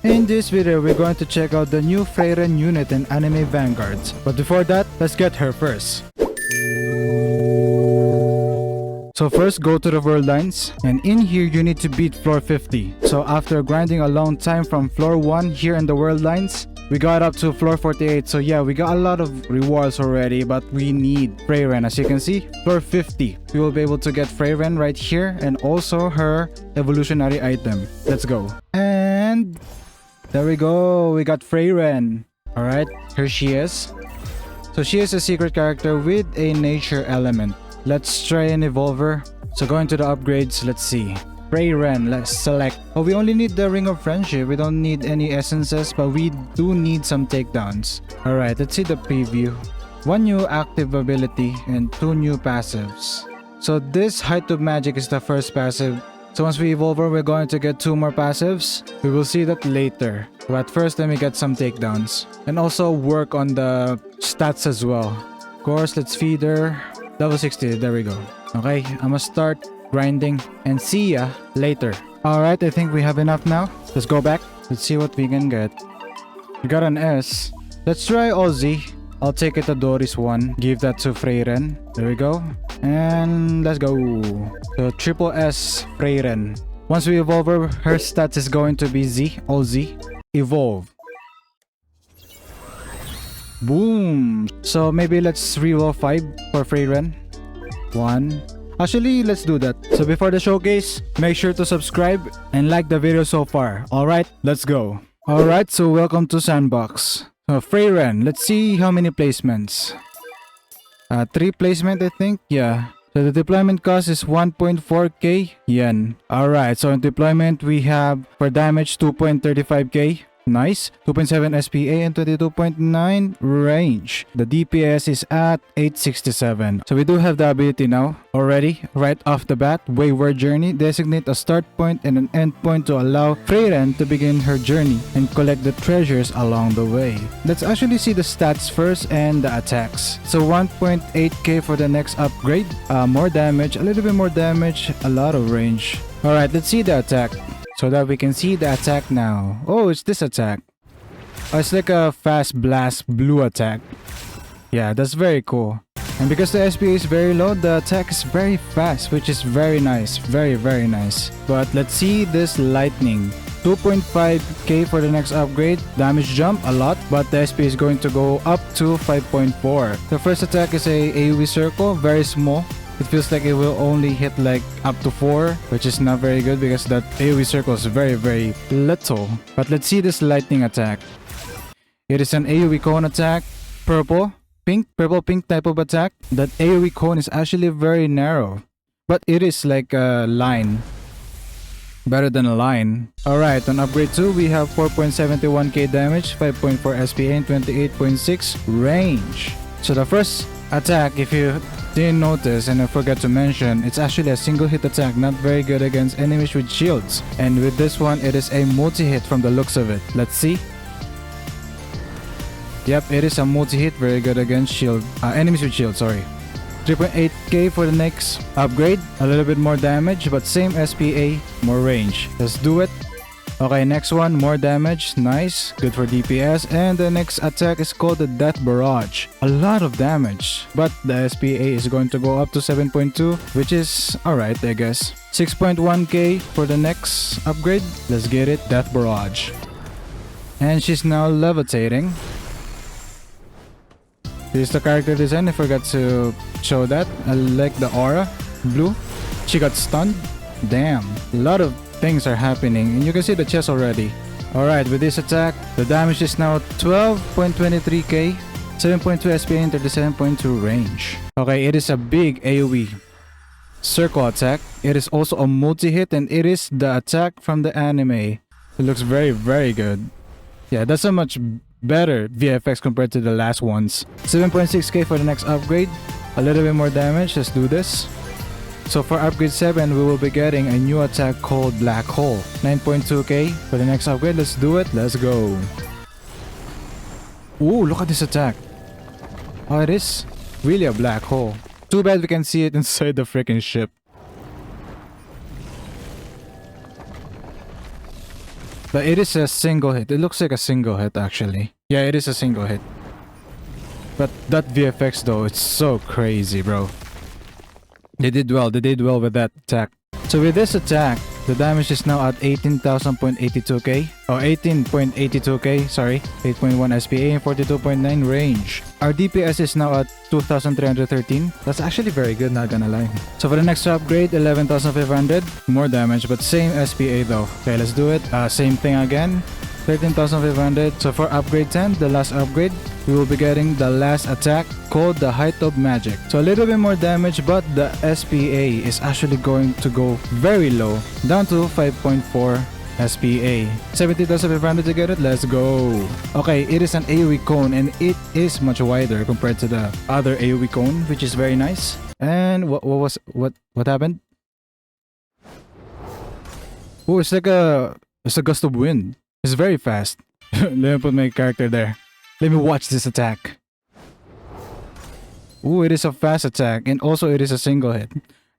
In this video, we're going to check out the new Freiren unit in anime Vanguards. But before that, let's get her first. So first, go to the world lines, and in here you need to beat floor 50. So after grinding a long time from floor 1 here in the world lines, we got up to floor 48. So yeah, we got a lot of rewards already, but we need Freiren. As you can see, floor 50. We will be able to get Freiren right here and also her evolutionary item. Let's go. And there we go. We got Freiren. Alright, here she is. So she is a secret character with a nature element. Let's try and evolve her. So going to the upgrades, let's see. Freiren, let's select. Oh, we only need the Ring of Friendship. We don't need any essences, but we do need some takedowns. Alright, let's see the preview. 1 new active ability and 2 new passives. So this Height of Magic is the first passive. So once we evolve her, we're going to get 2 more passives. We will see that later. But first, let me get some takedowns. And also work on the stats as well. Of course, let's feed her. Level 60, there we go. Okay, I'm gonna start grinding and see ya later. Alright, I think we have enough now. Let's go back. Let's see what we can get. We got an S. Let's try Ozzy. I'll take it to Doris 1. Give that to Freiren. There we go. And let's go. So triple S Freiren. Once we evolve her, her stats is going to be Z. Ozzy. Evolve. Boom! So maybe let's reroll 5 for Freiren. 1. Actually, let's do that. So before the showcase, make sure to subscribe and like the video so far. Alright, let's go. Alright, so welcome to Sandbox. So Freiren, let's see how many placements. 3 placement, I think. Yeah. So the deployment cost is 1.4k yen. Alright, so in deployment we have for damage 2.35k. Nice. 2.7 SPA and 22.9 range. The DPS is at 867. So we do have the ability now already right off the bat. Wayward Journey. Designate a start point and an end point to allow Freiren to begin her journey and collect the treasures along the way. Let's actually see the stats first and the attacks. So 1.8k for the next upgrade. More damage, a little bit more damage, a lot of range. Alright, let's see the attack. So that we can see the attack now. Oh, it's this attack. Oh, it's like a fast blast blue attack. Yeah, that's very cool. And because the SPA is very low, the attack is very fast, which is very nice. Very, very nice. But let's see this lightning. 2.5k for the next upgrade. Damage jump a lot, but the SP is going to go up to 5.4. The first attack is a AoE circle, very small. It feels like it will only hit like up to 4, which is not very good because that AoE circle is very, very little. But let's see this lightning attack. It is an AoE cone attack. Purple, pink type of attack. That AoE cone is actually very narrow, but it is like a line. Better than a line. Alright, on upgrade 2, we have 4.71k damage, 5.4 SPA, and 28.6 range. So the first attack, if you didn't notice and I forgot to mention, it's actually a single hit attack, not very good against enemies with shields. And with this one, it is a multi-hit from the looks of it. Let's see. Yep, it is a multi-hit, very good against enemies with shield, sorry. 3.8k for the next upgrade, a little bit more damage, but same SPA, more range. Let's do it. Okay, next one, more damage, nice, good for DPS, and the next attack is called the Death Barrage. A lot of damage, but the SPA is going to go up to 7.2, which is alright, I guess. 6.1k for the next upgrade, let's get it, Death Barrage. And she's now levitating. This is the character design, I forgot to show that. I like the aura, blue. She got stunned, damn, a lot of things are happening, and you can see the chest already. Alright, with this attack, the damage is now 12.23k, 7.2 SPA and 37.2 range. Okay, it is a big AoE circle attack. It is also a multi-hit, and it is the attack from the anime. It looks very, very good. Yeah, that's a much better VFX compared to the last ones. 7.6k for the next upgrade, a little bit more damage. Let's do this. So for upgrade 7, we will be getting a new attack called Black Hole. 9.2k for the next upgrade. Let's do it. Let's go. Ooh, look at this attack. Oh, it is really a black hole. Too bad we can see it inside the freaking ship. But it is a single hit. It looks like a single hit actually. Yeah, it is a single hit. But that VFX though, it's so crazy, bro. They did well with that attack. So with this attack, the damage is now at 18,000.82k. Oh, 18.82k, sorry. 8.1 SPA and 42.9 range. Our DPS is now at 2,313. That's actually very good, not gonna lie. So for the next upgrade, 11,500. More damage, but same SPA though. Okay, let's do it. Same thing again. 13,500. So for upgrade 10, the last upgrade, we will be getting the last attack called the Height of Magic. So a little bit more damage, but the SPA is actually going to go very low, down to 5.4 SPA. 70,500 to get it. Let's go. Okay, it is an AoE cone and it is much wider compared to the other AoE cone, which is very nice. And what happened? Oh, it's a gust of wind. It's very fast. Let me put my character there. Let me watch this attack. Ooh, it is a fast attack and also it is a single hit.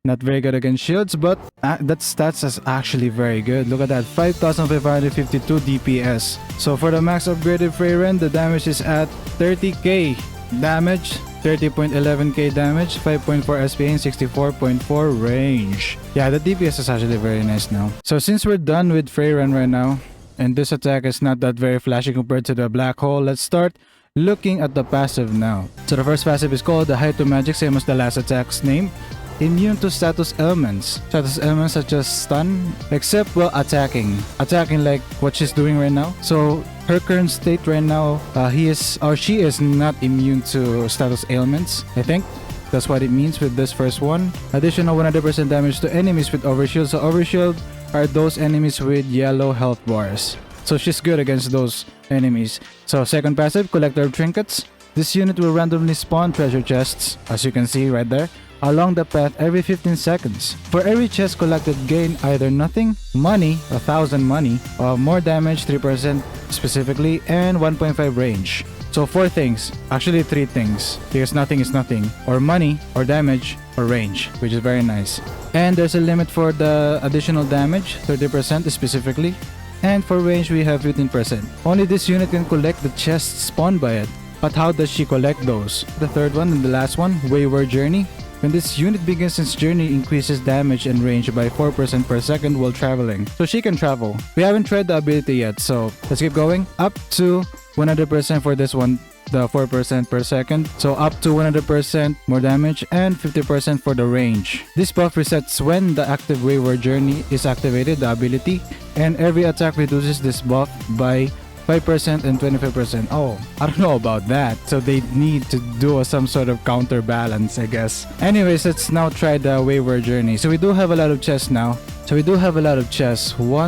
Not very good against shields, but that stats is actually very good. Look at that, 5,552 DPS. So for the max upgraded Freiren, the damage is at 30k damage, 30.11k damage, 5.4 SPA and 64.4 range. Yeah, the DPS is actually very nice now. So since we're done with Freiren right now, and this attack is not that very flashy compared to the black hole, let's start looking at the passive now. So the first passive is called the Height of Magic, same as the last attack's name. Immune to status elements. Status elements such as stun, except while attacking. Attacking like what she's doing right now. So her current state right now, she is not immune to status ailments, I think. That's what it means with this first one. Additional 100% damage to enemies with overshield. So overshield are those enemies with yellow health bars. So she's good against those enemies. So second passive, Collector of Trinkets. This unit will randomly spawn treasure chests, as you can see right there, along the path every 15 seconds. For every chest collected, gain either nothing, money, 1,000 money, or more damage, 3% specifically, and 1.5 range. So 4 things, actually 3 things, because nothing is nothing, or money, or damage, or range, which is very nice. And there's a limit for the additional damage, 30% specifically, and for range we have 15%. Only this unit can collect the chests spawned by it. But how does she collect those? The third one and the last one, Wayward Journey. When this unit begins its journey, increases damage and range by 4% per second while traveling. So she can travel. We haven't tried the ability yet, so let's keep going. Up to 100% for this one, the 4% per second. So up to 100% more damage and 50% for the range. This buff resets when the active Wayward Journey is activated, the ability, and every attack reduces this buff by 5% and 25%. Oh, I don't know about that. So they need to do some sort of counterbalance, I guess. Anyways, let's now try the Wayward Journey. So we do have a lot of chests now. 1,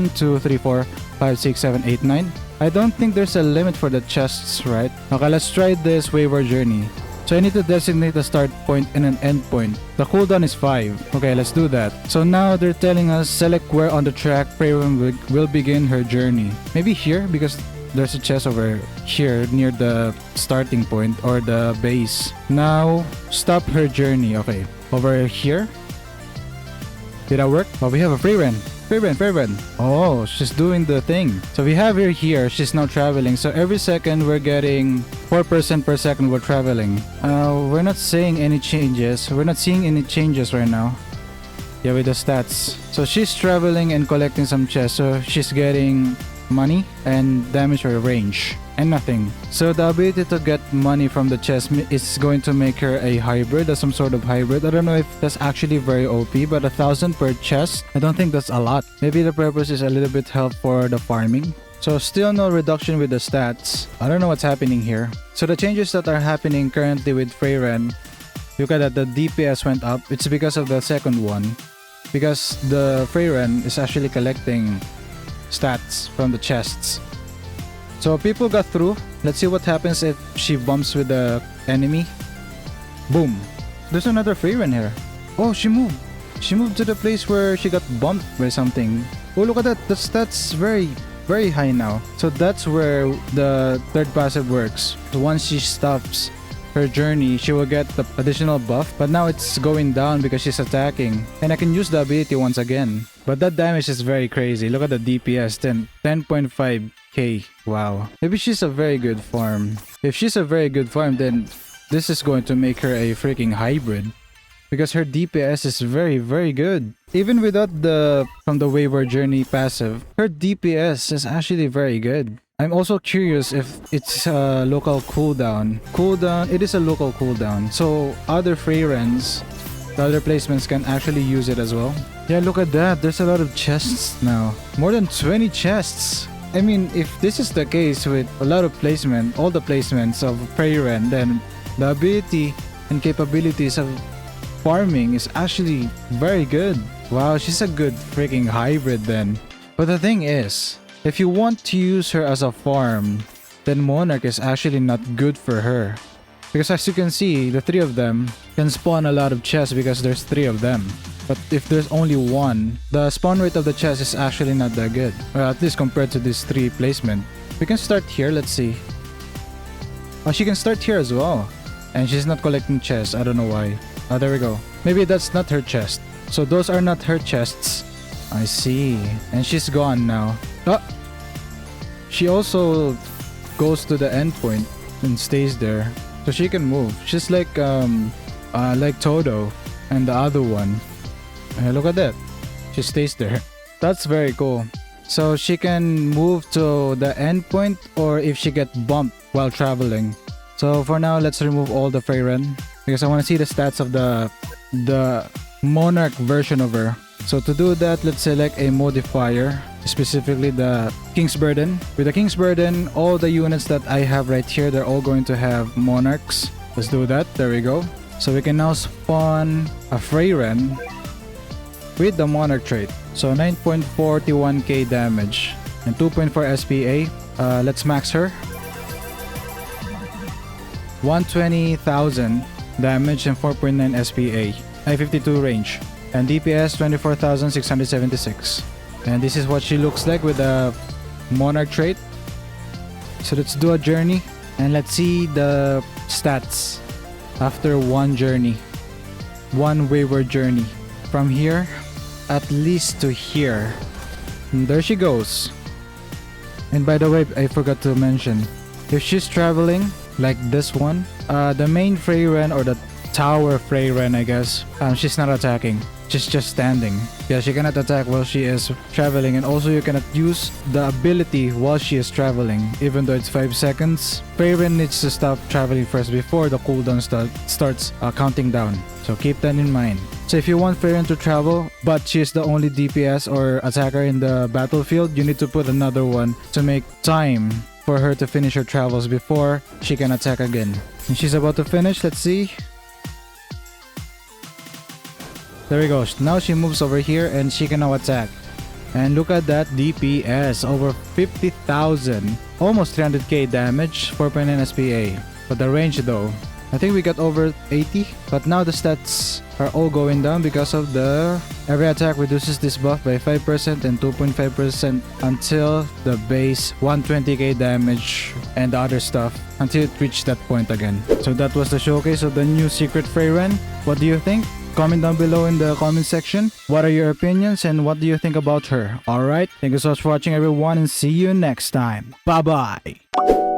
2, 3, 4, 5, 6, 7, 8, 9. I don't think there's a limit for the chests, right? Okay, let's try this Wayward Journey. So I need to designate a start point and an end point. The cooldown is 5. Okay, let's do that. So now they're telling us select where on the track Freiren will begin her journey. Maybe here, because there's a chest over here near the starting point or the base. Now, stop her journey. Okay, over here. Did that work? Oh, we have a Freiren. Freiren. Oh, she's doing the thing. So we have her here. She's now traveling. So every second we're getting 4% per second we're traveling. We're not seeing any changes. We're not seeing any changes right now. Yeah, with the stats. So she's traveling and collecting some chests. So she's getting money and damage or range and nothing. So the ability to get money from the chest is going to make her a hybrid, or some sort of hybrid. I don't know if that's actually very OP, but 1,000 per chest, I don't think that's a lot. Maybe the purpose is a little bit help for the farming. So still no reduction with the stats. I don't know what's happening here. So the changes that are happening currently with Freiren, look at that, the DPS went up. It's because of the second one, because the Freiren is actually collecting stats from the chests. So people got through. Let's see what happens if she bumps with the enemy. Boom. There's another Freiren here. Oh, she moved. She moved to the place where she got bumped by something. Oh, look at that. The stats very high now. So that's where the third passive works. So once she stops her journey, she will get the additional buff. But now it's going down because she's attacking. And I can use the ability once again. But that damage is very crazy. Look at the DPS, 10.5k. Wow. Maybe she's a very good farm. If she's a very good farm, then this is going to make her a freaking hybrid. Because her DPS is very, very good. Even without the from the Wayward Journey passive, her DPS is actually very good. I'm also curious if it's a local cooldown. It is a local cooldown. So other Freirens, the other placements can actually use it as well. Yeah, look at that. There's a lot of chests now. More than 20 chests. I mean, if this is the case with a lot of placement, all the placements of Freiren, then the ability and capabilities of farming is actually very good. Wow, she's a good freaking hybrid then. But the thing is, if you want to use her as a farm, then Monarch is actually not good for her. Because as you can see, the three of them can spawn a lot of chests because there's three of them. But if there's only one, the spawn rate of the chest is actually not that good. Well, at least compared to this three placement. We can start here, let's see. Oh, she can start here as well. And she's not collecting chests, I don't know why. Oh, there we go. Maybe that's not her chest. So those are not her chests. I see. And she's gone now. Oh! She also goes to the end point and stays there. So she can move. She's like Todo and the other one. Look at that. She stays there. That's very cool. So she can move to the end point or if she gets bumped while traveling. So for now, let's remove all the Freiren because I want to see the stats of the Monarch version of her. So to do that, let's select a modifier, specifically the King's Burden. With the King's Burden, all the units that I have right here, they're all going to have Monarchs. Let's do that. There we go. So we can now spawn a Freiren with the Monarch trait. So 9.41k damage and 2.4 SPA. Let's max her. 120,000 damage and 4.9 SPA. 52 range. And DPS 24,676. And this is what she looks like with the Monarch trait. So let's do a journey. And let's see the stats after one journey. One Wayward Journey. From here, at least to here. And there she goes. And by the way, I forgot to mention, if she's traveling like this one, the main Freiren or the tower Freiren, I guess, she's not attacking. She's just standing. Yeah, she cannot attack while she is traveling, and also you cannot use the ability while she is traveling, even though it's 5 seconds. Freiren needs to stop traveling first before the cooldown starts counting down. So keep that in mind. So if you want Freiren to travel, but she is the only DPS or attacker in the battlefield, you need to put another one to make time for her to finish her travels before she can attack again. And she's about to finish, let's see. There we go. Now she moves over here and she can now attack. And look at that DPS. Over 50,000. Almost 300k damage. 4.9 SPA. But the range though, I think we got over 80. But now the stats are all going down because of the every attack reduces this buff by 5% and 2.5% until the base 120k damage and the other stuff until it reached that point again. So that was the showcase of the new secret Freiren. What do you think? Comment down below in the comment section. What are your opinions and what do you think about her? Alright, thank you so much for watching everyone and see you next time. Bye bye.